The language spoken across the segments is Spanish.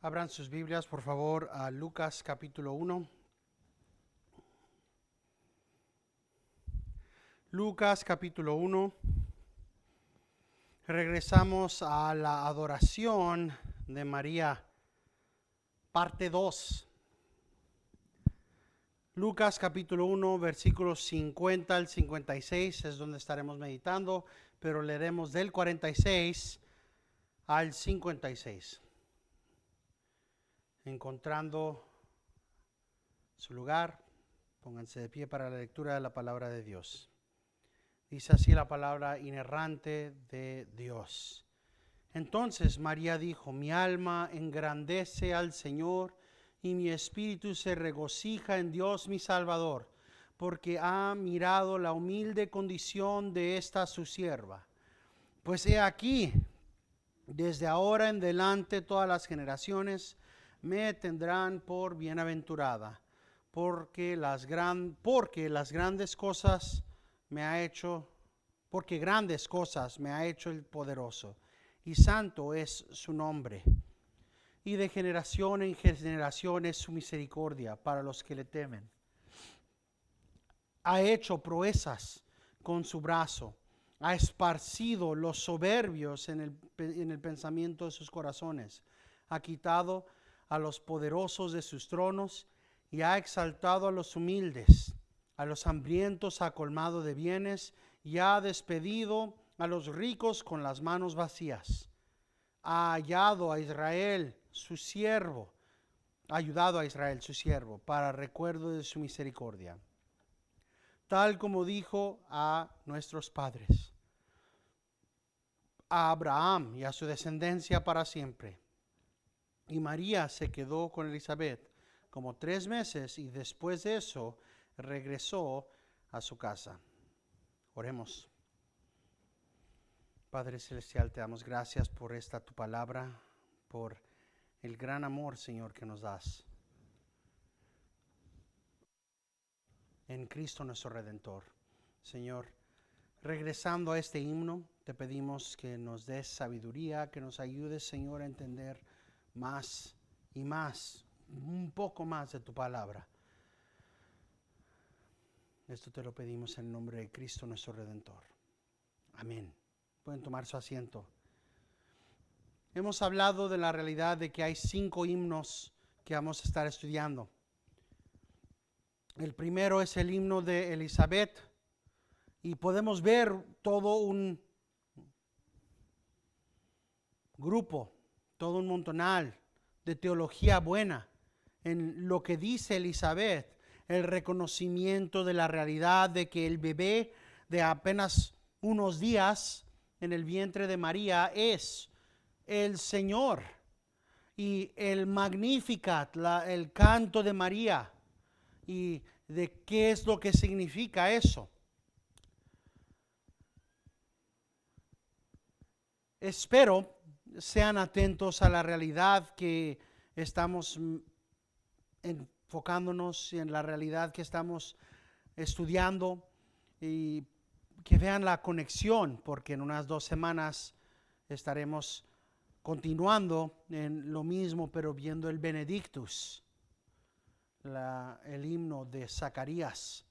Abran sus Biblias, por favor, a Lucas capítulo 1. Lucas capítulo 1. Regresamos a la adoración de María, parte 2. Lucas capítulo 1, versículos 50 al 56 es donde estaremos meditando, pero leeremos del 46 al 56. Encontrando su lugar, pónganse de pie para la lectura de la palabra de Dios. Dice así la palabra inerrante de Dios. Entonces María dijo: mi alma engrandece al Señor, y mi espíritu se regocija en Dios mi Salvador, porque ha mirado la humilde condición de esta su sierva. Pues he aquí, desde ahora en delante todas las generaciones me tendrán por bienaventurada, porque las grandes cosas me ha hecho, porque grandes cosas me ha hecho el poderoso, y santo es su nombre. Y de generación en generación es su misericordia para los que le temen. Ha hecho proezas con su brazo, ha esparcido los soberbios en el pensamiento de sus corazones, ha quitado a los poderosos de sus tronos y ha exaltado a los humildes. A los hambrientos ha colmado de bienes y ha despedido a los ricos con las manos vacías. Ha ayudado a Israel su siervo, para recuerdo de su misericordia, tal como dijo a nuestros padres, a Abraham y a su descendencia para siempre. Y María se quedó con Elizabeth como 3 meses y después de eso regresó a su casa. Oremos. Padre Celestial, te damos gracias por esta tu palabra, por el gran amor, Señor, que nos das en Cristo nuestro Redentor. Señor, regresando a este himno, te pedimos que nos des sabiduría, que nos ayudes, Señor, a entender más y más, un poco más de tu palabra. Esto te lo pedimos en el nombre de Cristo nuestro Redentor. Amén. Pueden tomar su asiento. Hemos hablado de la realidad de que hay 5 himnos que vamos a estar estudiando. El primero es el himno de Elizabeth y podemos ver todo un grupo, todo un montonal de teología buena en lo que dice Elizabeth, el reconocimiento de la realidad de que el bebé de apenas unos días en el vientre de María es el Señor, y el Magnificat, el canto de María, y de qué es lo que significa eso. Espero sean atentos a la realidad que estamos enfocándonos, en la realidad que estamos estudiando, y que vean la conexión, porque en unas 2 semanas estaremos continuando en lo mismo, pero viendo el Benedictus, el himno de Zacarías.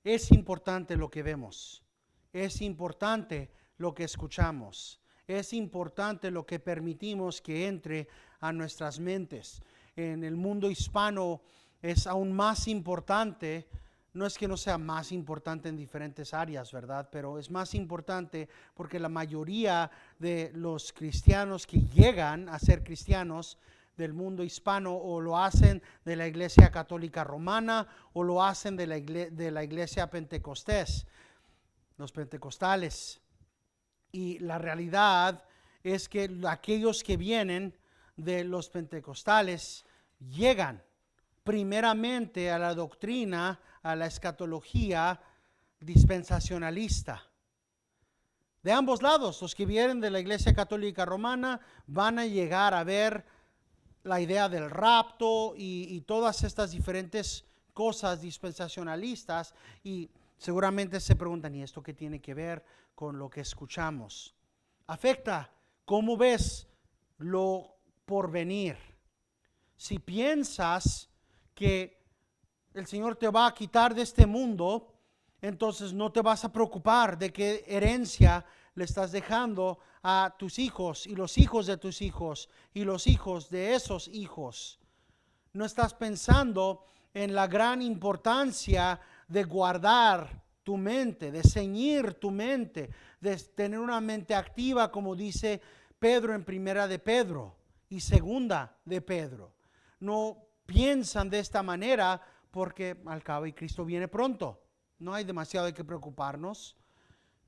Es importante lo que vemos, es importante lo que escuchamos, es importante lo que permitimos que entre a nuestras mentes. En el mundo hispano es aún más importante. No es que no sea más importante en diferentes áreas, ¿verdad? Pero es más importante porque la mayoría de los cristianos que llegan a ser cristianos del mundo hispano o lo hacen de la Iglesia Católica Romana o lo hacen de la Iglesia Pentecostés, los pentecostales. Y la realidad es que aquellos que vienen de los pentecostales llegan primeramente a la doctrina, a la escatología dispensacionalista. De ambos lados, los que vienen de la Iglesia Católica Romana van a llegar a ver la idea del rapto y todas estas diferentes cosas dispensacionalistas, y seguramente se preguntan: ¿y esto qué tiene que ver con lo que escuchamos? ¿Afecta? ¿Cómo ves lo por venir. Si piensas que el Señor te va a quitar de este mundo, entonces no te vas a preocupar de qué herencia le estás dejando a tus hijos y los hijos de tus hijos y los hijos de esos hijos. No estás pensando en la gran importancia de guardar tu mente, de ceñir tu mente, de tener una mente activa, como dice Pedro en primera de Pedro y segunda de Pedro. No piensan de esta manera porque al cabo y Cristo viene pronto. No hay demasiado de qué preocuparnos,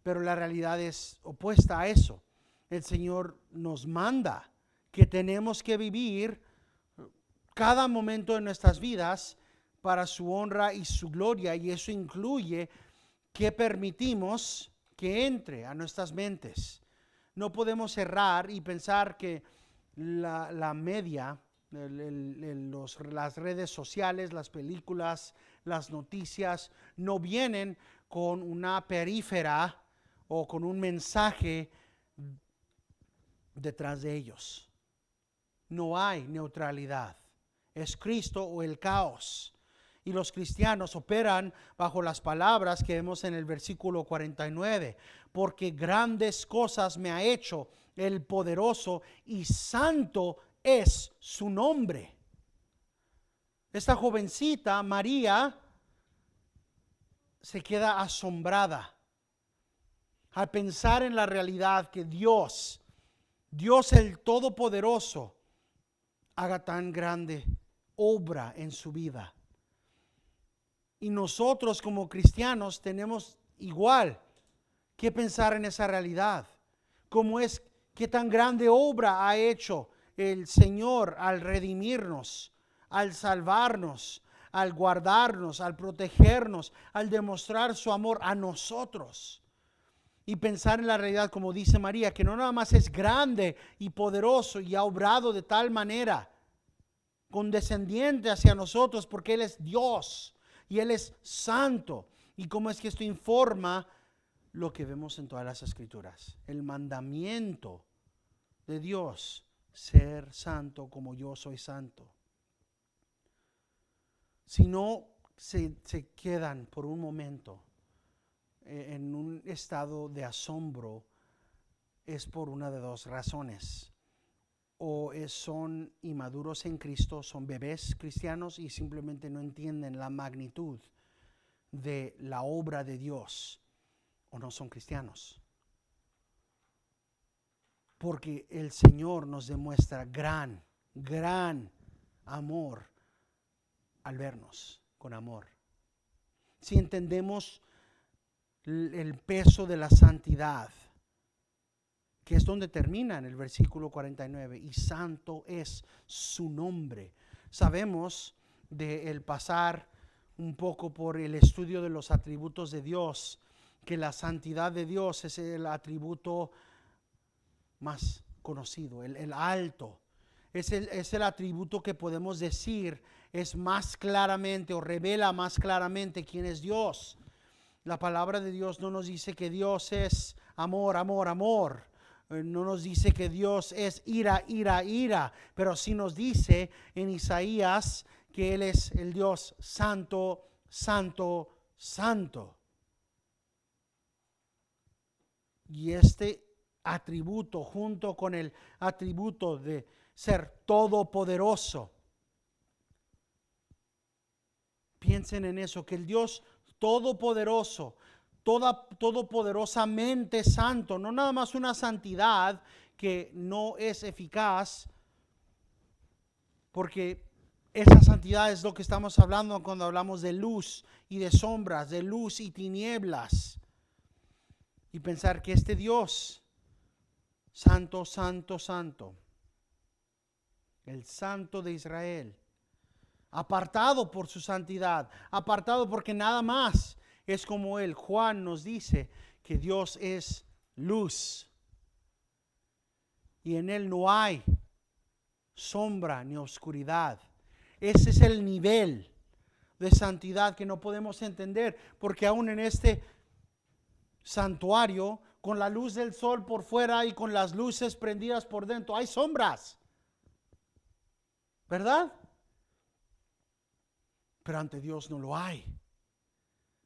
pero la realidad es opuesta a eso. El Señor nos manda que tenemos que vivir cada momento de nuestras vidas para su honra y su gloria, y eso incluye que permitimos que entre a nuestras mentes. No podemos errar y pensar que la media, las redes sociales, las películas, las noticias no vienen con una perífera o con un mensaje detrás de ellos. No hay neutralidad. Es Cristo o el caos. Y los cristianos operan bajo las palabras que vemos en el versículo 49. Porque grandes cosas me ha hecho el poderoso y santo es su nombre. Esta jovencita, María, se queda asombrada al pensar en la realidad que Dios el Todopoderoso, haga tan grande obra en su vida. Y nosotros como cristianos tenemos igual que pensar en esa realidad. ¿Cómo es que tan grande obra ha hecho el Señor al redimirnos, al salvarnos, al guardarnos, al protegernos, al demostrar su amor a nosotros? Y pensar en la realidad, como dice María, que no nada más es grande y poderoso y ha obrado de tal manera condescendiente hacia nosotros, porque Él es Dios y Él es santo. Y cómo es que esto informa lo que vemos en todas las Escrituras, el mandamiento de Dios, ser santo como yo soy santo. Si no se quedan por un momento en un estado de asombro, es por una de dos razones. O son inmaduros en Cristo, son bebés cristianos y simplemente no entienden la magnitud de la obra de Dios, o no son cristianos. Porque el Señor nos demuestra gran amor al vernos con amor. Si entendemos el peso de la santidad, que es donde termina en el versículo 49, y santo es su nombre. Sabemos del pasar un poco por el estudio de los atributos de Dios, que la santidad de Dios es el atributo más conocido, el alto. Es el atributo que podemos decir es más claramente o revela más claramente quién es Dios. La palabra de Dios no nos dice que Dios es amor, amor, amor. No nos dice que Dios es ira, ira, ira. Pero sí nos dice en Isaías que Él es el Dios santo, santo, santo. Y este atributo, junto con el atributo de ser todopoderoso, piensen en eso, que el Dios todopoderoso, todopoderosamente santo, no nada más una santidad que no es eficaz, porque esa santidad es lo que estamos hablando cuando hablamos de luz y de sombras, de luz y tinieblas. Y pensar que este Dios, santo, santo, santo, el santo de Israel, apartado por su santidad, apartado porque nada más es como Él. Juan nos dice que Dios es luz y en Él no hay sombra ni oscuridad. Ese es el nivel de santidad que no podemos entender, porque aún en este santuario, con la luz del sol por fuera y con las luces prendidas por dentro, hay sombras. ¿verdad? Pero ante Dios no lo hay.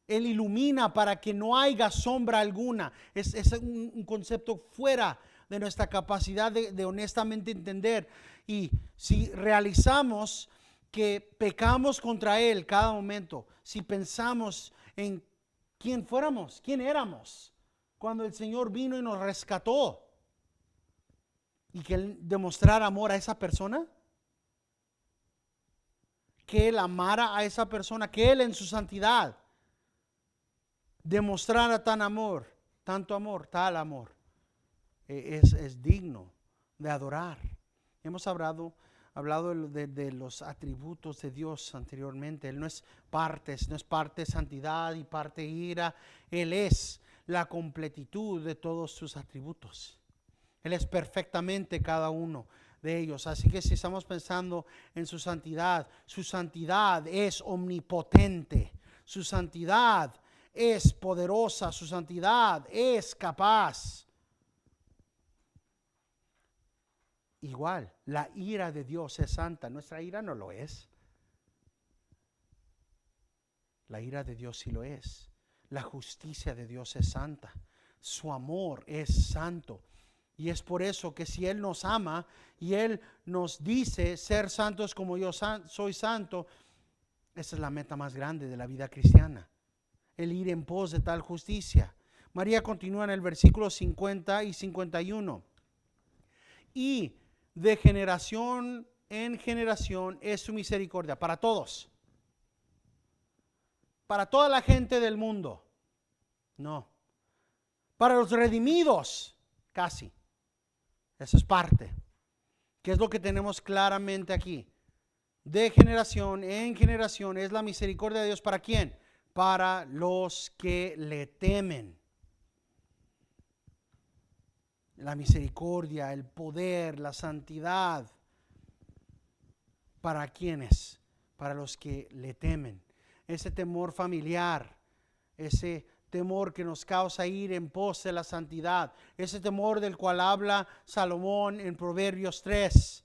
Él ilumina para que no haya sombra alguna. Es un concepto fuera de nuestra capacidad de honestamente entender. Y si realizamos que pecamos contra Él cada momento, si pensamos en quién fuéramos, quién éramos, cuando el Señor vino y nos rescató, y que Él demostrara amor a esa persona, que Él amara a esa persona, que Él en su santidad demostrara tanto amor, tal amor, es digno de adorar. Hemos hablado de los atributos de Dios anteriormente. Él no es parte santidad y parte ira. Él es la completitud de todos sus atributos. Él es perfectamente cada uno de ellos. Así que si estamos pensando en su santidad es omnipotente. Su santidad es poderosa, su santidad es capaz. Igual, la ira de Dios es santa, nuestra ira no lo es. La ira de Dios sí lo es. La justicia de Dios es santa. Su amor es santo. Y es por eso que si Él nos ama y Él nos dice ser santos como yo soy santo, esa es la meta más grande de la vida cristiana. El ir en pos de tal justicia. María continúa en el versículo 50 y 51. Y de generación en generación es su misericordia para todos. Para toda la gente del mundo. No. Para los redimidos, casi. Eso es parte. ¿Qué es lo que tenemos claramente aquí? De generación en generación es la misericordia de Dios. ¿Para quién? Para los que le temen. La misericordia, el poder, la santidad. ¿Para quiénes? Para los que le temen. Ese temor familiar, ese temor que nos causa ir en pos de la santidad, ese temor del cual habla Salomón en Proverbios 3,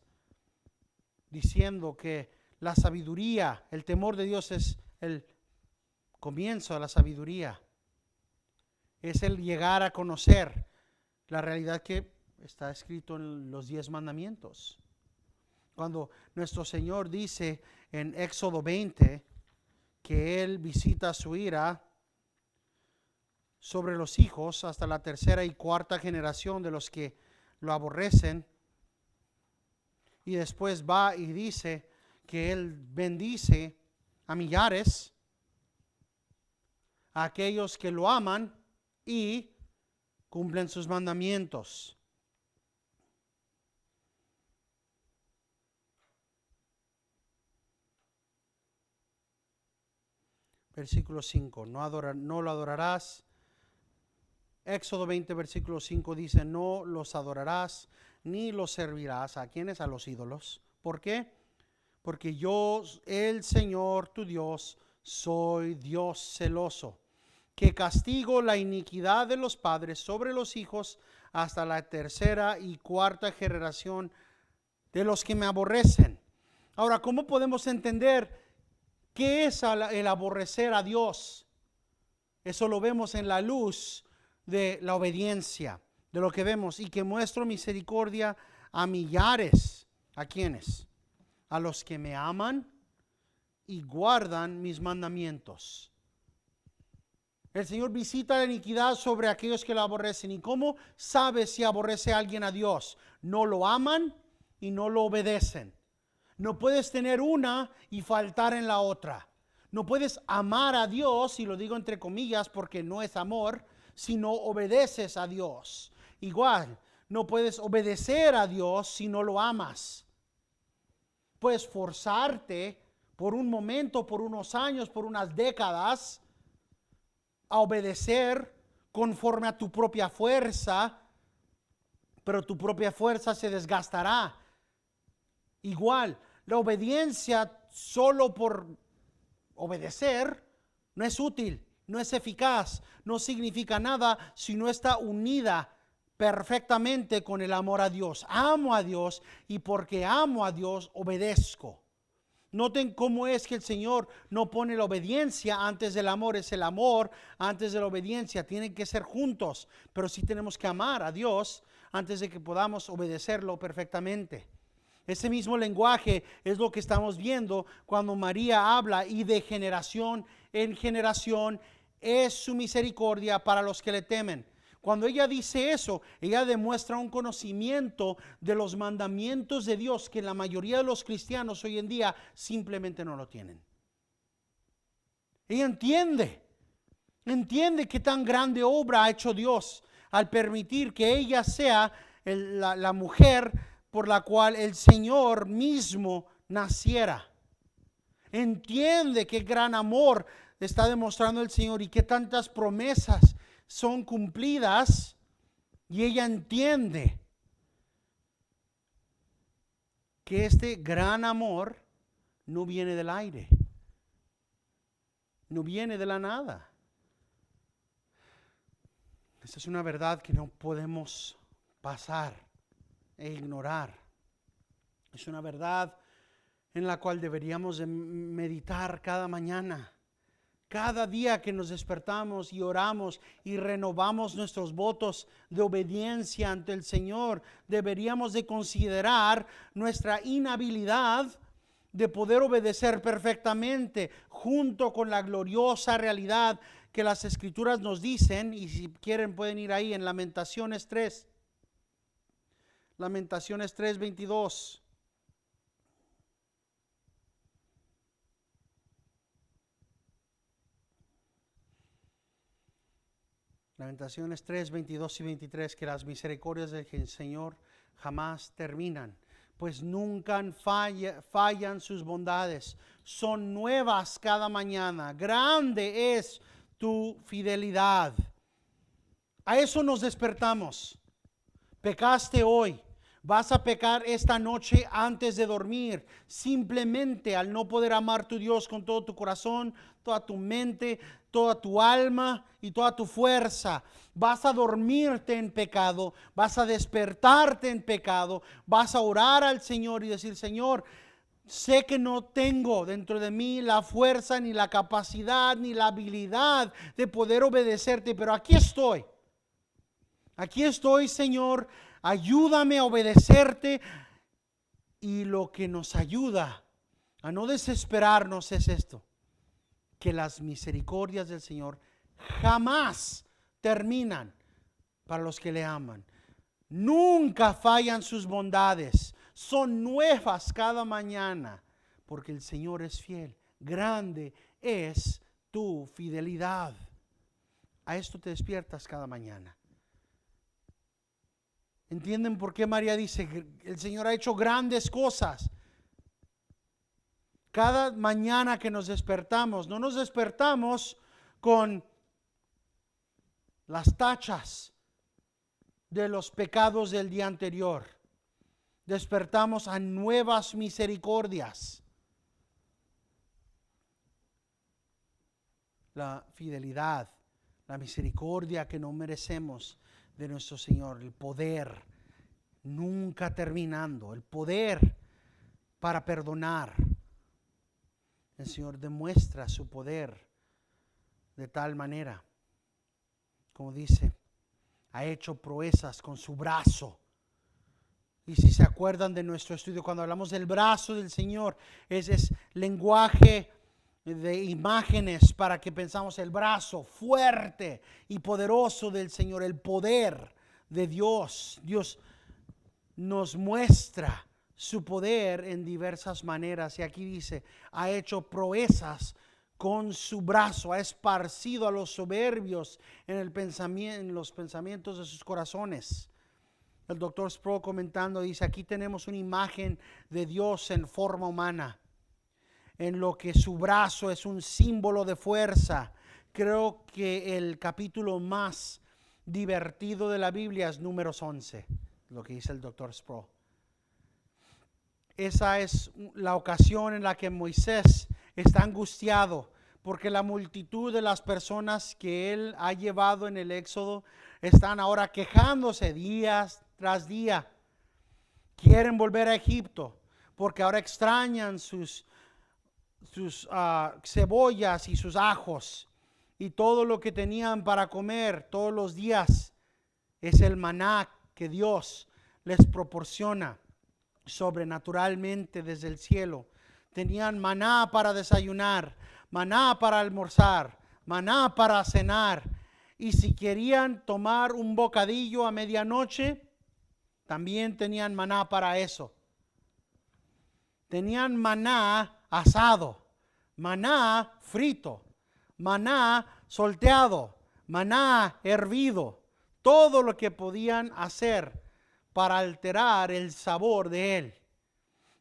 diciendo que la sabiduría, el temor de Dios es el comienzo de la sabiduría, es el llegar a conocer la realidad que está escrito en los 10 mandamientos. Cuando nuestro Señor dice en Éxodo 20 que Él visita su ira sobre los hijos hasta la tercera y cuarta generación de los que lo aborrecen, y después va y dice que Él bendice a millares, a aquellos que lo aman y cumplen sus mandamientos. Versículo 5, no lo adorarás. Éxodo 20, versículo 5 dice, no los adorarás ni los servirás. ¿A quiénes? A los ídolos. ¿Por qué? Porque yo, el Señor tu Dios, soy Dios celoso, que castigo la iniquidad de los padres sobre los hijos hasta la tercera y cuarta generación de los que me aborrecen. Ahora, ¿cómo podemos entender qué es el aborrecer a Dios? Eso lo vemos en la luz de la obediencia, de lo que vemos, y que muestro misericordia a millares. ¿A quiénes? A los que me aman y guardan mis mandamientos. El Señor visita la iniquidad sobre aquellos que lo aborrecen. ¿Y cómo sabe si aborrece a alguien a Dios? No lo aman y no lo obedecen. No puedes tener una y faltar en la otra. No puedes amar a Dios, y lo digo entre comillas porque no es amor, si no obedeces a Dios. Igual, no puedes obedecer a Dios si no lo amas. Puedes forzarte por un momento, por unos años, por unas décadas, a obedecer conforme a tu propia fuerza, pero tu propia fuerza se desgastará. Igual, la obediencia solo por obedecer no es útil, no es eficaz, no significa nada si no está unida perfectamente con el amor a Dios. Amo a Dios y porque amo a Dios obedezco. Noten cómo es que el Señor no pone la obediencia antes del amor, es el amor antes de la obediencia. Tienen que ser juntos, pero sí tenemos que amar a Dios antes de que podamos obedecerlo perfectamente. Ese mismo lenguaje es lo que estamos viendo cuando María habla y de generación en generación es su misericordia para los que le temen. Cuando ella dice eso, ella demuestra un conocimiento de los mandamientos de Dios que la mayoría de los cristianos hoy en día simplemente no lo tienen. Ella entiende qué tan grande obra ha hecho Dios al permitir que ella sea la mujer por la cual el Señor mismo naciera. Entiende qué gran amor está demostrando el Señor y qué tantas promesas son cumplidas, y ella entiende que este gran amor no viene del aire, no viene de la nada. Esta es una verdad que no podemos pasar e ignorar. Es una verdad en la cual deberíamos de meditar cada mañana. Cada día que nos despertamos y oramos y renovamos nuestros votos de obediencia ante el Señor, deberíamos de considerar nuestra inhabilidad de poder obedecer perfectamente junto con la gloriosa realidad que las Escrituras nos dicen. Y si quieren pueden ir ahí en Lamentaciones 3. Lamentaciones 3:22. Lamentaciones 3, 22 y 23, que las misericordias del Señor jamás terminan, pues nunca fallan sus bondades, son nuevas cada mañana, grande es tu fidelidad. A eso nos despertamos. Pecaste hoy, vas a pecar esta noche antes de dormir, simplemente al no poder amar a tu Dios con todo tu corazón, toda tu mente, toda tu alma y toda tu fuerza. Vas a dormirte en pecado, vas a despertarte en pecado, vas a orar al Señor y decir: Señor, sé que no tengo dentro de mí la fuerza, ni la capacidad, ni la habilidad de poder obedecerte, pero aquí estoy. Aquí estoy, Señor, ayúdame a obedecerte. Y lo que nos ayuda a no desesperarnos es esto: que las misericordias del Señor jamás terminan para los que le aman. Nunca fallan sus bondades, son nuevas cada mañana, porque el Señor es fiel. Grande es tu fidelidad. A esto te despiertas cada mañana. ¿Entienden por qué María dice que el Señor ha hecho grandes cosas? Cada mañana que nos despertamos, no nos despertamos con las tachas de los pecados del día anterior. Despertamos a nuevas misericordias. La fidelidad, la misericordia que no merecemos de nuestro Señor, el poder nunca terminando, el poder para perdonar. El Señor demuestra su poder de tal manera, como dice, ha hecho proezas con su brazo. Y si se acuerdan de nuestro estudio, cuando hablamos del brazo del Señor, es lenguaje de imágenes para que pensamos el brazo fuerte y poderoso del Señor, el poder de Dios. Dios nos muestra su poder en diversas maneras, y aquí dice: ha hecho proezas con su brazo, ha esparcido a los soberbios en los pensamientos de sus corazones. El doctor Sproul, comentando, dice: aquí tenemos una imagen de Dios en forma humana, en lo que su brazo es un símbolo de fuerza. Creo que el capítulo más divertido de la Biblia es Números 11, lo que dice el doctor Sproul. Esa es la ocasión en la que Moisés está angustiado porque la multitud de las personas que Él ha llevado en el Éxodo están ahora quejándose día tras día. Quieren volver a Egipto porque ahora extrañan sus cebollas y sus ajos y todo lo que tenían para comer todos los días es el maná que Dios les proporciona sobrenaturalmente desde el cielo. Tenían maná para desayunar, maná para almorzar, maná para cenar, y si querían tomar un bocadillo a medianoche, también tenían maná para eso. Tenían maná asado, maná frito, maná salteado, maná hervido, todo lo que podían hacer para alterar el sabor de él.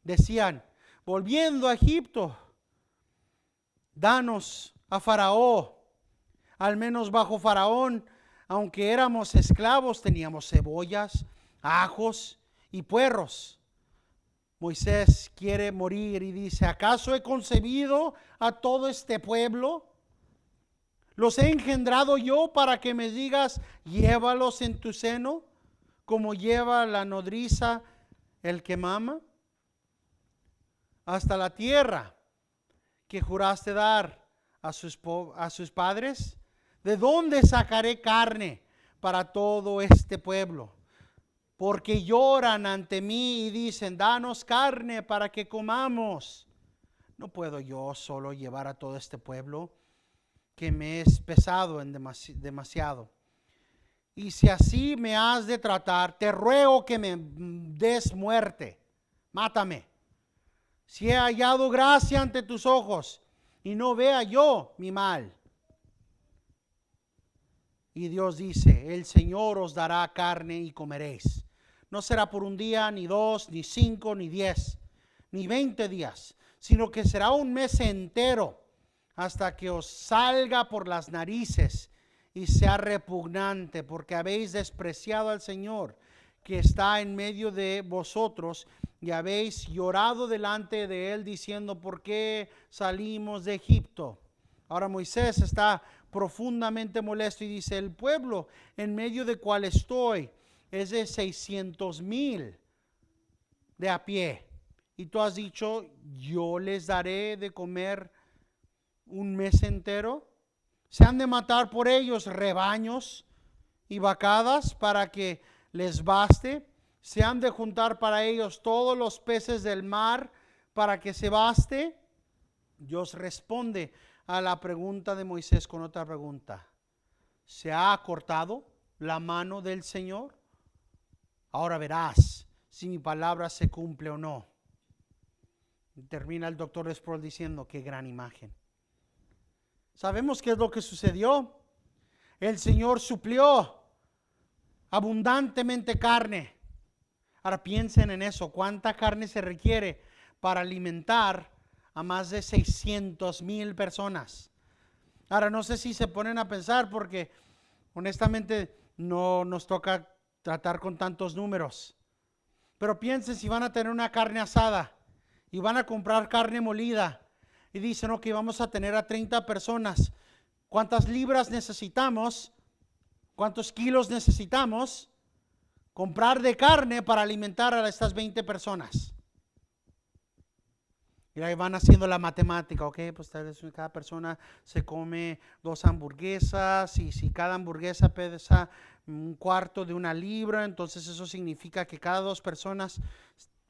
Decían, volviendo a Egipto, danos a Faraón, al menos bajo Faraón, aunque éramos esclavos, teníamos cebollas, ajos y puerros. Moisés quiere morir y dice, ¿acaso he concebido a todo este pueblo? ¿Los he engendrado yo para que me digas, llévalos en tu seno, como lleva la nodriza el que mama? Hasta la tierra que juraste dar a sus padres, ¿de dónde sacaré carne para todo este pueblo? Porque lloran ante mí y dicen, danos carne para que comamos. No puedo yo solo llevar a todo este pueblo, que me es pesado en demasiado. Y si así me has de tratar, te ruego que me des muerte, mátame. Si he hallado gracia ante tus ojos y no vea yo mi mal. Y Dios dice, el Señor os dará carne y comeréis. No será por un día, ni 2, ni 5, ni 10, ni 20 días, sino que será un mes entero, hasta que os salga por las narices y sea repugnante, porque habéis despreciado al Señor que está en medio de vosotros, y habéis llorado delante de él diciendo, ¿por qué salimos de Egipto? Ahora Moisés está profundamente molesto y dice, el pueblo en medio de cual estoy es de 600,000 de a pie, y tú has dicho, yo les daré de comer un mes entero. Se han de matar por ellos rebaños y vacadas para que les baste. Se han de juntar para ellos todos los peces del mar para que se baste. Dios responde a la pregunta de Moisés con otra pregunta. ¿Se ha cortado la mano del Señor? Ahora verás si mi palabra se cumple o no. Y termina el doctor Sproul diciendo, qué gran imagen. ¿Sabemos qué es lo que sucedió? El Señor suplió abundantemente carne. Ahora piensen en eso, ¿cuánta carne se requiere para alimentar a más de 600,000 personas? Ahora no sé si se ponen a pensar, porque honestamente no nos toca tratar con tantos números. Pero piensen si van a tener una carne asada y van a comprar carne molida y dicen, ok, vamos a tener a 30 personas. ¿Cuántas libras necesitamos? ¿Cuántos kilos necesitamos comprar de carne para alimentar a estas 20 personas? Y ahí van haciendo la matemática, ok, pues tal vez cada persona se come 2 hamburguesas, y si cada hamburguesa pesa un cuarto de una libra, entonces eso significa que cada 2 personas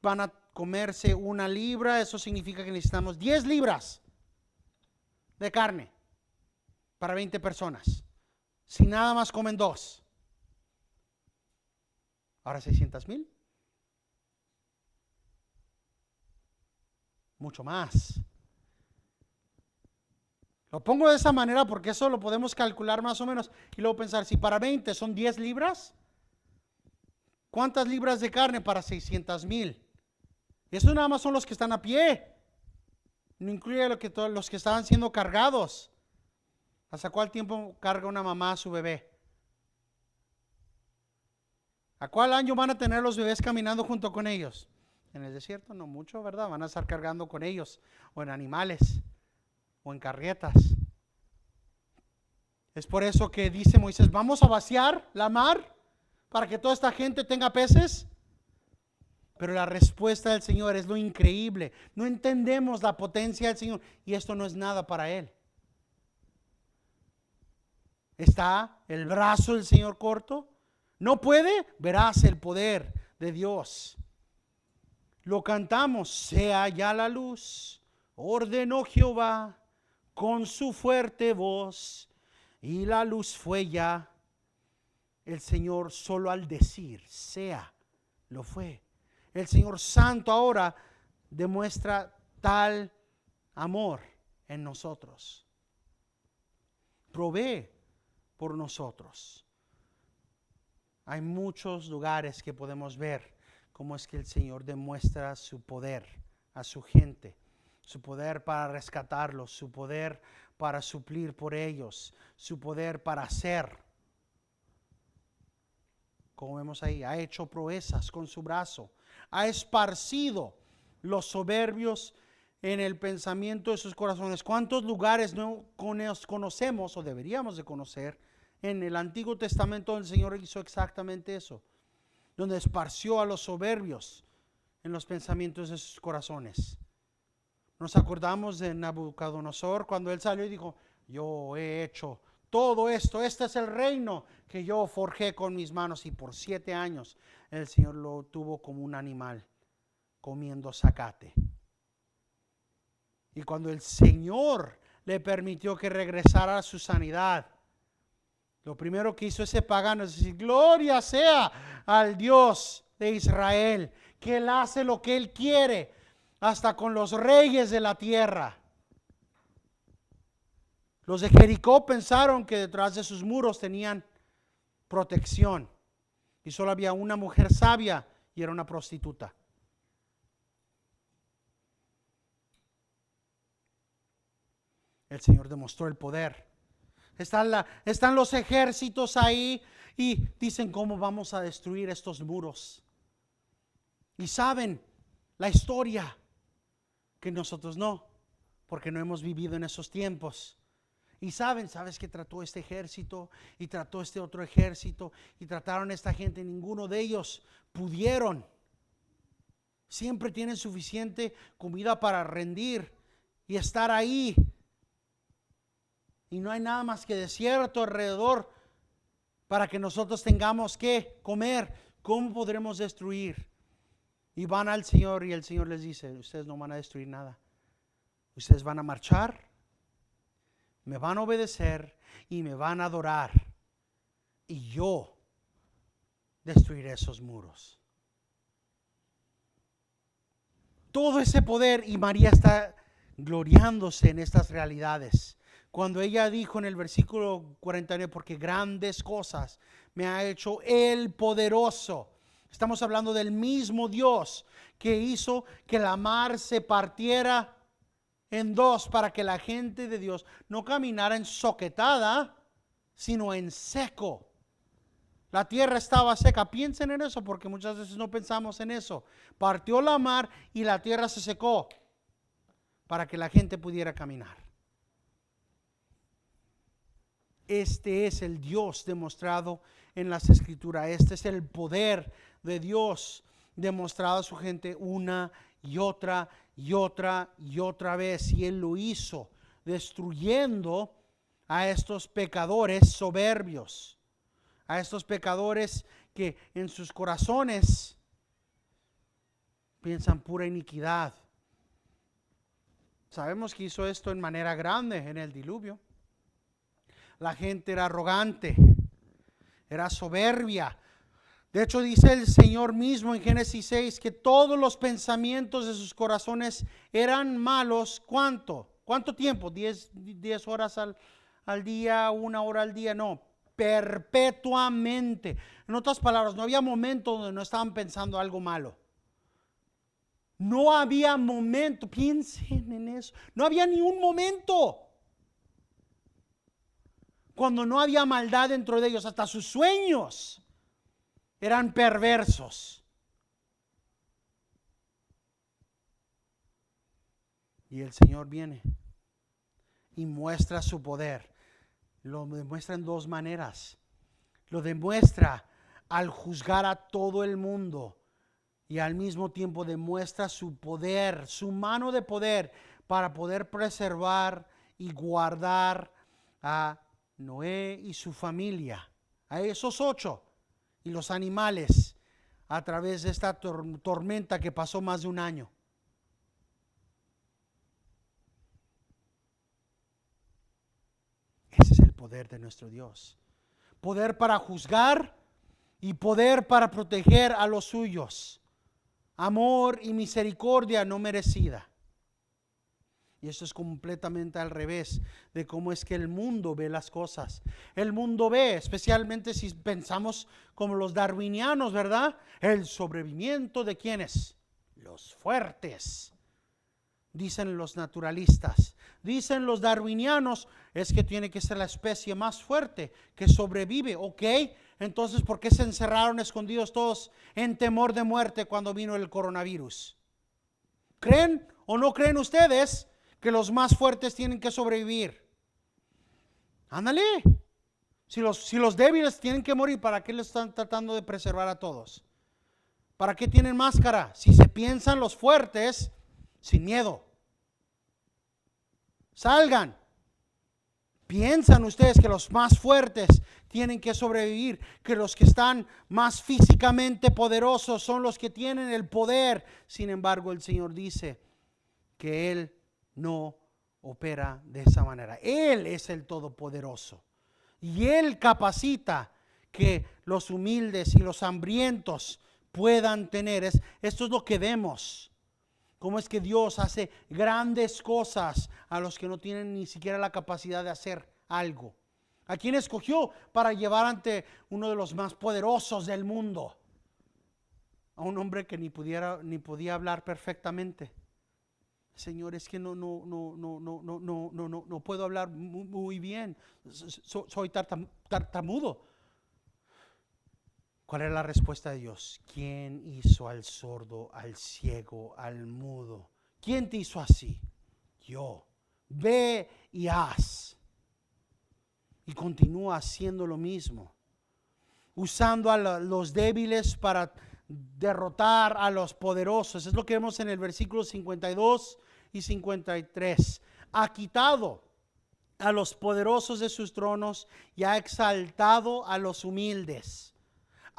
van a comerse 1 libra, eso significa que necesitamos 10 libras de carne para 20 personas, si nada más comen 2. Ahora 600,000. Mucho más. Lo pongo de esa manera porque eso lo podemos calcular más o menos y luego pensar, si para 20 son 10 libras, ¿cuántas libras de carne para 600,000? Eso nada más son los que están a pie. No incluye los que estaban siendo cargados. ¿Hasta cuál tiempo carga una mamá a su bebé? ¿A cuál año van a tener los bebés caminando junto con ellos? En el desierto no mucho, ¿verdad? Van a estar cargando con ellos, o en animales, o en carretas. Es por eso que dice Moisés, vamos a vaciar la mar para que toda esta gente tenga peces. Pero la respuesta del Señor es lo increíble. No entendemos la potencia del Señor y esto no es nada para Él. ¿Está el brazo del Señor corto? ¿No puede? Verás el poder de Dios. Lo cantamos, sea ya la luz, ordenó Jehová con su fuerte voz, y la luz fue ya. El Señor solo al decir, sea, lo fue. El Señor Santo ahora demuestra tal amor en nosotros. Provee por nosotros. Hay muchos lugares que podemos ver cómo es que el Señor demuestra su poder a su gente, su poder para rescatarlos, su poder para suplir por ellos, su poder para hacer. Como vemos ahí, ha hecho proezas con su brazo, ha esparcido los soberbios en el pensamiento de sus corazones. ¿Cuántos lugares no conocemos o deberíamos de conocer en el Antiguo Testamento donde el Señor hizo exactamente eso? Donde esparció a los soberbios en los pensamientos de sus corazones. Nos acordamos de Nabucodonosor cuando él salió y dijo, yo he hecho todo esto, este es el reino que yo forjé con mis manos, y por 7 años el Señor lo tuvo como un animal comiendo zacate. Y cuando el Señor le permitió que regresara a su sanidad, lo primero que hizo ese pagano es decir, gloria sea al Dios de Israel, que Él hace lo que Él quiere, hasta con los reyes de la tierra. Los de Jericó pensaron que detrás de sus muros tenían protección, y solo había una mujer sabia y era una prostituta. El Señor demostró el poder. Están los ejércitos ahí y dicen, ¿cómo vamos a destruir estos muros? Y saben la historia que nosotros no, porque no hemos vivido en esos tiempos. Y sabes que trató este ejército y trató este otro ejército y trataron a esta gente, ninguno de ellos pudieron. Siempre tienen suficiente comida para rendir y estar ahí. Y no hay nada más que desierto alrededor para que nosotros tengamos que comer. ¿Cómo podremos destruir? Y van al Señor y el Señor les dice, ustedes no van a destruir nada. Ustedes van a marchar, me van a obedecer y me van a adorar. Y yo destruiré esos muros. Todo ese poder, y María está gloriándose en estas realidades. Cuando ella dijo en el versículo 49, porque grandes cosas me ha hecho el poderoso. Estamos hablando del mismo Dios que hizo que la mar se partiera en dos para que la gente de Dios no caminara ensoquetada, sino en seco. La tierra estaba seca. Piensen en eso porque muchas veces no pensamos en eso. Partió la mar y la tierra se secó para que la gente pudiera caminar. Este es el Dios demostrado en las Escrituras. Este es el poder de Dios demostrado a su gente una y otra y otra y otra vez. Y Él lo hizo destruyendo a estos pecadores soberbios, a estos pecadores que en sus corazones piensan pura iniquidad. Sabemos que hizo esto en manera grande en el diluvio. La gente era arrogante, era soberbia. De hecho, dice el Señor mismo en Génesis 6 que todos los pensamientos de sus corazones eran malos. ¿Cuánto? ¿Cuánto tiempo? ¿10 horas al día, 1 hora al día? No, perpetuamente. En otras palabras, no había momento donde no estaban pensando algo malo. No había momento, piensen en eso, no había ni un momento cuando no había maldad dentro de ellos. Hasta sus sueños eran perversos. Y el Señor viene y muestra su poder. Lo demuestra en dos maneras. Lo demuestra al juzgar a todo el mundo y al mismo tiempo demuestra su poder, su mano de poder para poder preservar y guardar a Noé y su familia, a esos 8 y los animales a través de esta tormenta que pasó más de un año. Ese es el poder de nuestro Dios. Poder para juzgar y poder para proteger a los suyos. Amor y misericordia no merecida. Y esto es completamente al revés de cómo es que el mundo ve las cosas. El mundo ve, especialmente si pensamos como los darwinianos, ¿verdad? El sobrevivimiento de ¿quiénes? Los fuertes. Dicen los naturalistas. Dicen los darwinianos, es que tiene que ser la especie más fuerte que sobrevive. Ok, entonces ¿por qué se encerraron escondidos todos en temor de muerte cuando vino el coronavirus? ¿Creen o no creen ustedes que los más fuertes tienen que sobrevivir? Ándale. Si los débiles tienen que morir, ¿para qué les están tratando de preservar a todos? ¿Para qué tienen máscara? Si se piensan los fuertes, sin miedo. Salgan. ¿Piensan ustedes que los más fuertes tienen que sobrevivir? Que los que están más físicamente poderosos son los que tienen el poder. Sin embargo, el Señor dice que Él no opera de esa manera. Él es el Todopoderoso. Y Él capacita que los humildes y los hambrientos puedan tener. Esto es lo que vemos. Cómo es que Dios hace grandes cosas a los que no tienen ni siquiera la capacidad de hacer algo. ¿A quién escogió para llevar ante uno de los más poderosos del mundo? A un hombre que ni podía hablar perfectamente. Señor, es que no puedo hablar muy bien. Soy tartamudo. ¿Cuál era la respuesta de Dios? ¿Quién hizo al sordo, al ciego, al mudo? ¿Quién te hizo así? Yo. Ve y haz. Y continúa haciendo lo mismo. Usando a los débiles para derrotar a los poderosos. Es lo que vemos en el versículo 52 y 53. Ha quitado a los poderosos de sus tronos y ha exaltado a los humildes.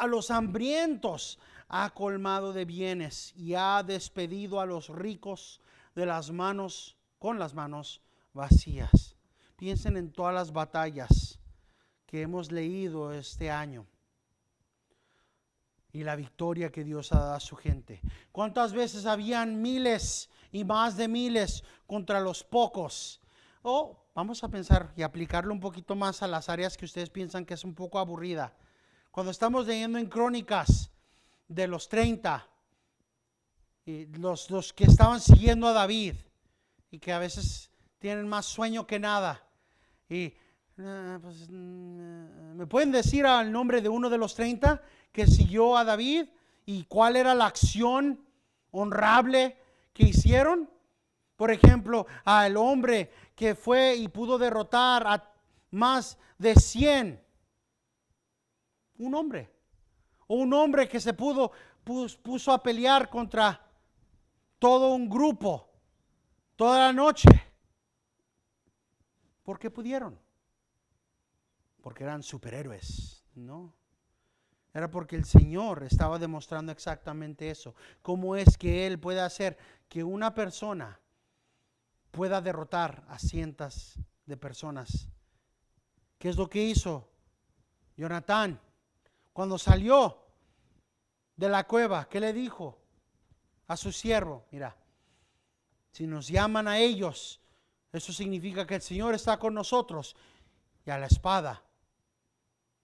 A los hambrientos ha colmado de bienes y ha despedido a los ricos de las manos, con las manos vacías. Piensen en todas las batallas que hemos leído este año y la victoria que Dios ha dado a su gente. ¿Cuántas veces habían miles y más de miles contra los pocos? Vamos a pensar y aplicarlo un poquito más a las áreas que ustedes piensan que es un poco aburrida. Cuando estamos leyendo en Crónicas de los 30, y los que estaban siguiendo a David y que a veces tienen más sueño que nada. Y ¿me pueden decir el nombre de uno de los 30 que siguió a David y cuál era la acción honrable que hicieron? Por ejemplo, al hombre que fue y pudo derrotar a más de 100. Un hombre. O un hombre que se puso a pelear contra todo un grupo toda la noche. ¿Por qué pudieron? Porque eran superhéroes, ¿no? Era porque el Señor estaba demostrando exactamente eso. ¿Cómo es que Él puede hacer que una persona pueda derrotar a cientos de personas? ¿Qué es lo que hizo Jonatán cuando salió de la cueva? ¿Qué le dijo a su siervo? Mira, si nos llaman a ellos, eso significa que el Señor está con nosotros. Y a la espada.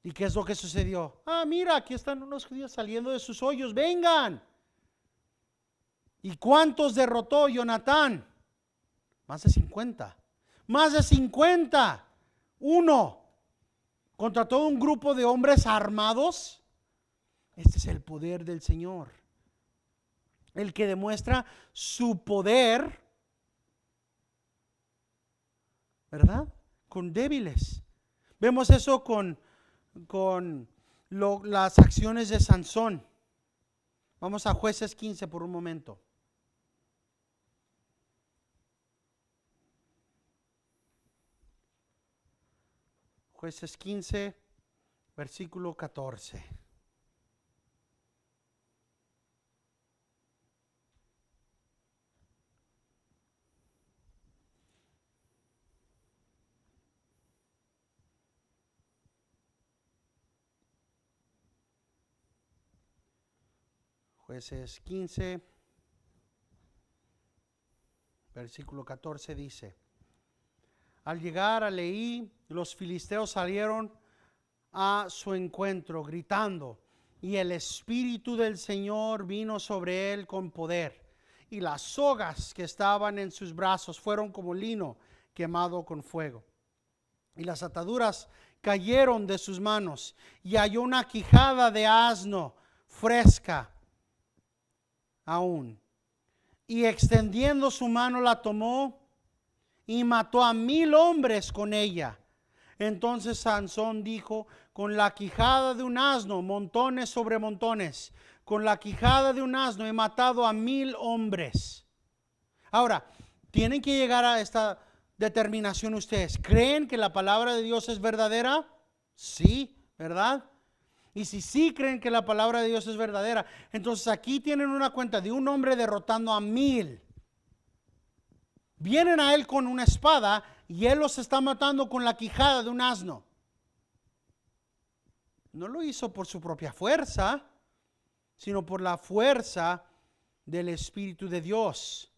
¿Y qué es lo que sucedió? Mira, aquí están unos judíos saliendo de sus hoyos, vengan. ¿Y cuántos derrotó Jonatán? Más de 50. Más de 50. Uno contra todo un grupo de hombres armados. Este es el poder del Señor. El que demuestra su poder, ¿verdad? Con débiles. Vemos eso con las acciones de Sansón. Vamos a Jueces 15 por un momento. Jueces 15, versículo 14. Jueces 15, versículo 14 dice: al llegar a Leí, los filisteos salieron a su encuentro gritando, y el Espíritu del Señor vino sobre él con poder, y las sogas que estaban en sus brazos fueron como lino quemado con fuego, y las ataduras cayeron de sus manos, y halló una quijada de asno fresca aún, y extendiendo su mano la tomó y mató a 1000 hombres con ella. Entonces Sansón dijo: con la quijada de un asno, montones sobre montones, con la quijada de un asno he matado a 1000 hombres. Ahora, tienen que llegar a esta determinación ustedes. ¿Creen que la palabra de Dios es verdadera? Sí, ¿verdad? Y si sí creen que la palabra de Dios es verdadera, entonces aquí tienen una cuenta de un hombre derrotando a 1000. Vienen a él con una espada y él los está matando con la quijada de un asno. No lo hizo por su propia fuerza, sino por la fuerza del Espíritu de Dios.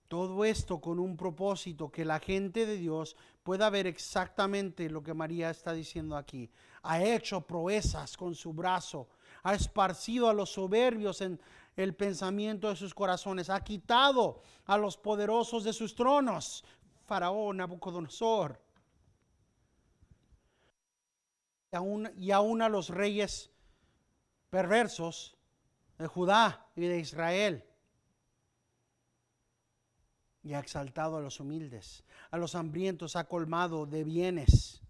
Todo esto con un propósito, que la gente de Dios pueda ver exactamente lo que María está diciendo aquí. Ha hecho proezas con su brazo, ha esparcido a los soberbios en el pensamiento de sus corazones, ha quitado a los poderosos de sus tronos, Faraón, Nabucodonosor, y aún a los reyes perversos de Judá y de Israel. Y ha exaltado a los humildes, a los hambrientos ha colmado de bienes.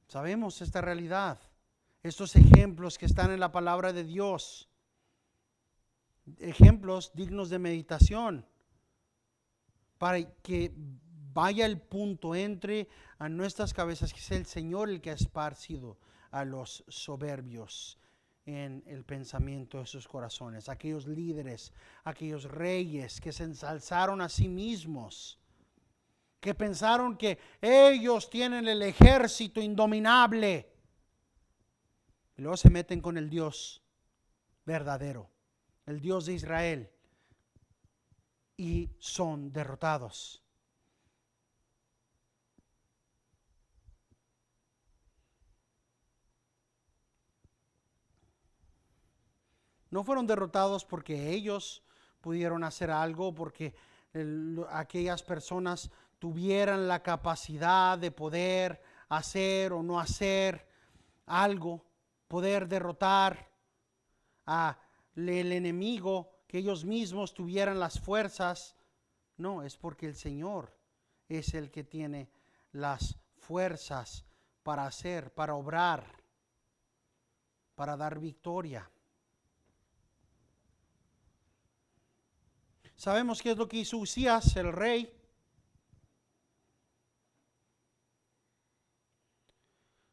Sabemos esta realidad, estos ejemplos que están en la palabra de Dios, ejemplos dignos de meditación, para que vaya el punto, entre a nuestras cabezas, que es el Señor el que ha esparcido a los soberbios en el pensamiento de sus corazones, aquellos líderes, aquellos reyes que se ensalzaron a sí mismos, que pensaron que ellos tienen el ejército indominable, y luego se meten con el Dios verdadero, el Dios de Israel, y son derrotados. No fueron derrotados porque ellos pudieron hacer algo, porque aquellas personas tuvieran la capacidad de poder hacer o no hacer algo, poder derrotar al enemigo, que ellos mismos tuvieran las fuerzas. No, es porque el Señor es el que tiene las fuerzas para hacer, para obrar, para dar victoria. Sabemos qué es lo que hizo Usías, el rey.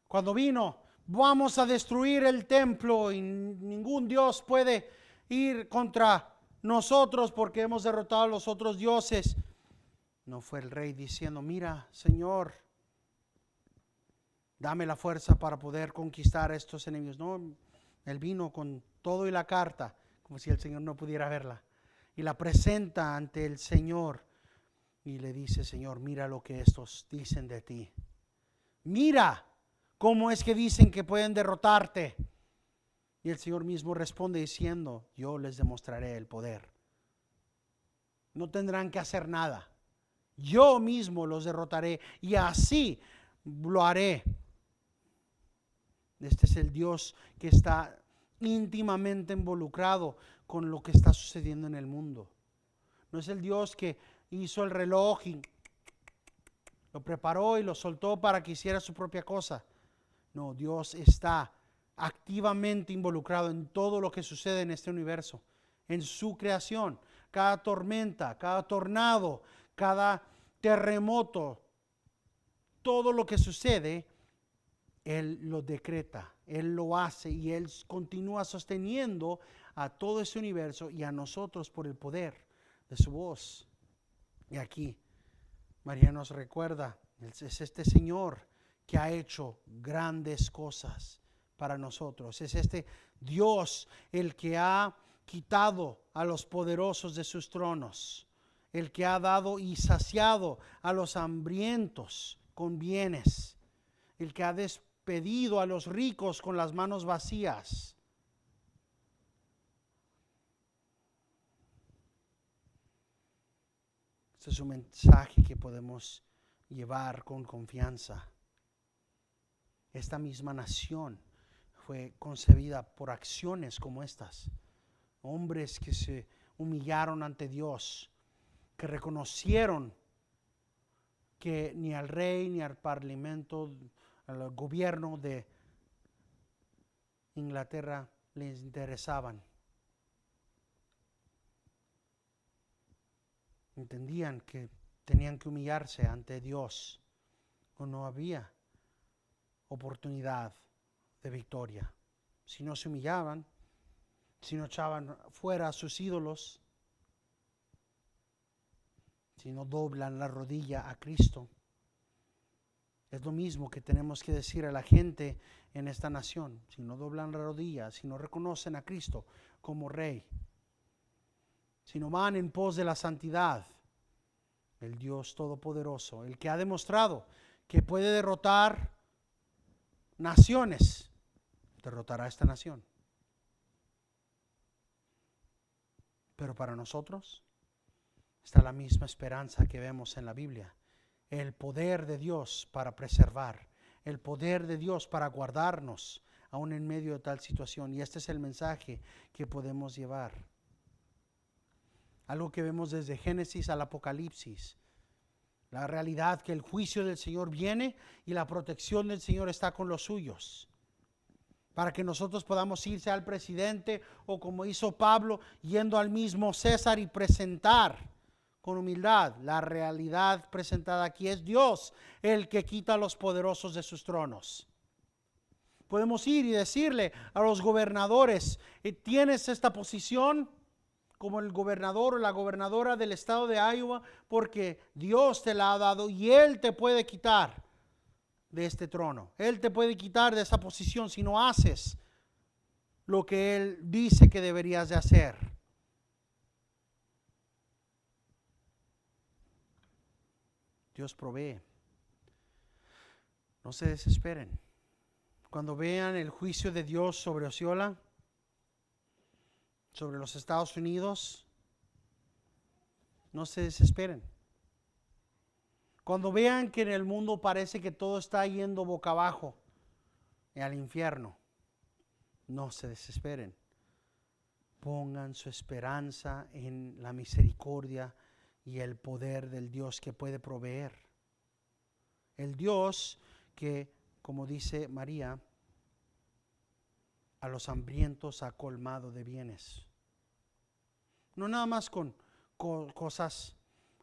Cuando vino: vamos a destruir el templo y ningún Dios puede ir contra nosotros porque hemos derrotado a los otros dioses. No fue el rey diciendo: mira, Señor, dame la fuerza para poder conquistar a estos enemigos. No, él vino con todo y la carta, como si el Señor no pudiera verla, y la presenta ante el Señor y le dice: Señor, mira lo que estos dicen de ti. Mira cómo es que dicen que pueden derrotarte. Y el Señor mismo responde diciendo: yo les demostraré el poder. No tendrán que hacer nada. Yo mismo los derrotaré y así lo haré. Este es el Dios que está íntimamente involucrado con lo que está sucediendo en el mundo. No es el Dios que hizo el reloj y lo preparó y lo soltó para que hiciera su propia cosa. No, Dios está activamente involucrado en todo lo que sucede en este universo, en su creación. Cada tormenta, cada tornado, cada terremoto, todo lo que sucede, Él lo decreta, Él lo hace y Él continúa sosteniendo a todo ese universo y a nosotros por el poder de su voz. Y aquí María nos recuerda, es este Señor que ha hecho grandes cosas para nosotros. Es este Dios el que ha quitado a los poderosos de sus tronos, el que ha dado y saciado a los hambrientos con bienes, el que ha despedido a los ricos con las manos vacías. Este es un mensaje que podemos llevar con confianza. Esta misma nación fue concebida por acciones como estas. Hombres que se humillaron ante Dios, que reconocieron que ni al rey ni al parlamento, al gobierno de Inglaterra les interesaban. Entendían que tenían que humillarse ante Dios o no había oportunidad de victoria. Si no se humillaban, si no echaban fuera a sus ídolos, si no doblan la rodilla a Cristo. Es lo mismo que tenemos que decir a la gente en esta nación. Si no doblan la rodilla, si no reconocen a Cristo como Rey, si no van en pos de la santidad, el Dios Todopoderoso, el que ha demostrado que puede derrotar naciones, derrotará a esta nación. Pero para nosotros está la misma esperanza que vemos en la Biblia. El poder de Dios para preservar, el poder de Dios para guardarnos aún en medio de tal situación. Y este es el mensaje que podemos llevar. Algo que vemos desde Génesis al Apocalipsis. La realidad que el juicio del Señor viene y la protección del Señor está con los suyos. Para que nosotros podamos irse al presidente o como hizo Pablo, yendo al mismo César y presentar con humildad. La realidad presentada aquí es Dios, el que quita a los poderosos de sus tronos. Podemos ir y decirle a los gobernadores, ¿tienes esta posición como el gobernador o la gobernadora del estado de Iowa? Porque Dios te la ha dado y Él te puede quitar de este trono. Él te puede quitar de esa posición si no haces lo que Él dice que deberías de hacer. Dios provee. No se desesperen. Cuando vean el juicio de Dios sobre Osceola, sobre los Estados Unidos, no se desesperen. Cuando vean que en el mundo parece que todo está yendo boca abajo al infierno, no se desesperen. Pongan su esperanza en la misericordia y el poder del Dios que puede proveer. El Dios que, como dice María, a los hambrientos ha colmado de bienes. No nada más con cosas,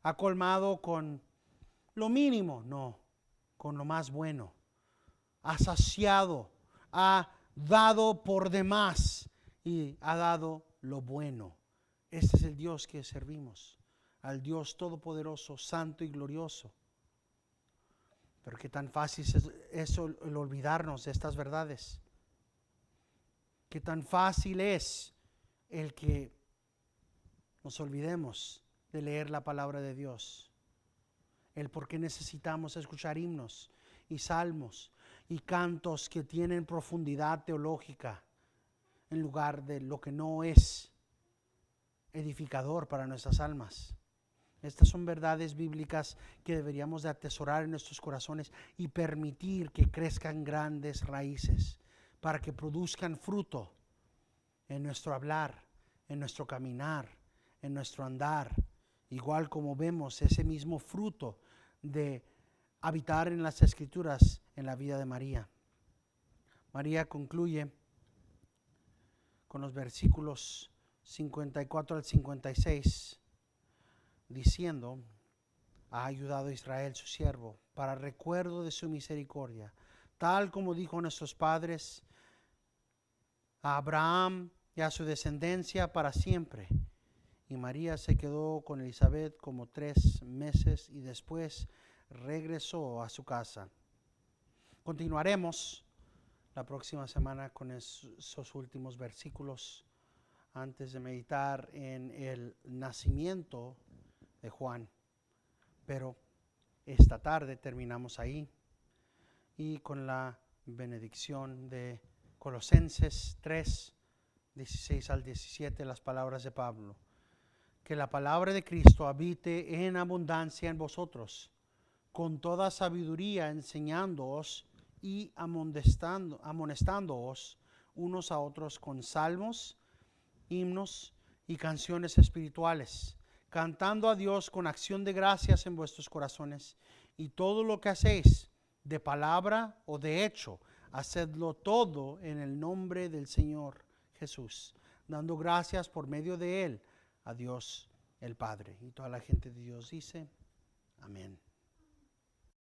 ha colmado con lo mínimo, no, con lo más bueno. Ha saciado, ha dado por demás y ha dado lo bueno. Este es el Dios que servimos, al Dios Todopoderoso, Santo y Glorioso. Pero qué tan fácil es el olvidarnos de estas verdades. Qué tan fácil es el que nos olvidemos de leer la palabra de Dios. El por qué necesitamos escuchar himnos y salmos y cantos que tienen profundidad teológica en lugar de lo que no es edificador para nuestras almas. Estas son verdades bíblicas que deberíamos de atesorar en nuestros corazones y permitir que crezcan grandes raíces para que produzcan fruto en nuestro hablar, en nuestro caminar, en nuestro andar. Igual como vemos ese mismo fruto de habitar en las Escrituras en la vida de María. María concluye con los versículos 54 al 56 diciendo: ha ayudado a Israel su siervo para recuerdo de su misericordia, tal como dijo a nuestros padres, a Abraham y a su descendencia para siempre. Y María se quedó con Elizabeth como 3 meses y después regresó a su casa. Continuaremos la próxima semana con esos últimos versículos antes de meditar en el nacimiento de Juan. Pero esta tarde terminamos ahí y con la benedicción de Colosenses 3, 16 al 17, las palabras de Pablo. Que la palabra de Cristo habite en abundancia en vosotros, con toda sabiduría enseñándoos y amonestándoos unos a otros con salmos, himnos y canciones espirituales, cantando a Dios con acción de gracias en vuestros corazones, y todo lo que hacéis, de palabra o de hecho, hacedlo todo en el nombre del Señor Jesús, dando gracias por medio de Él a Dios el Padre. Y toda la gente de Dios dice: amén.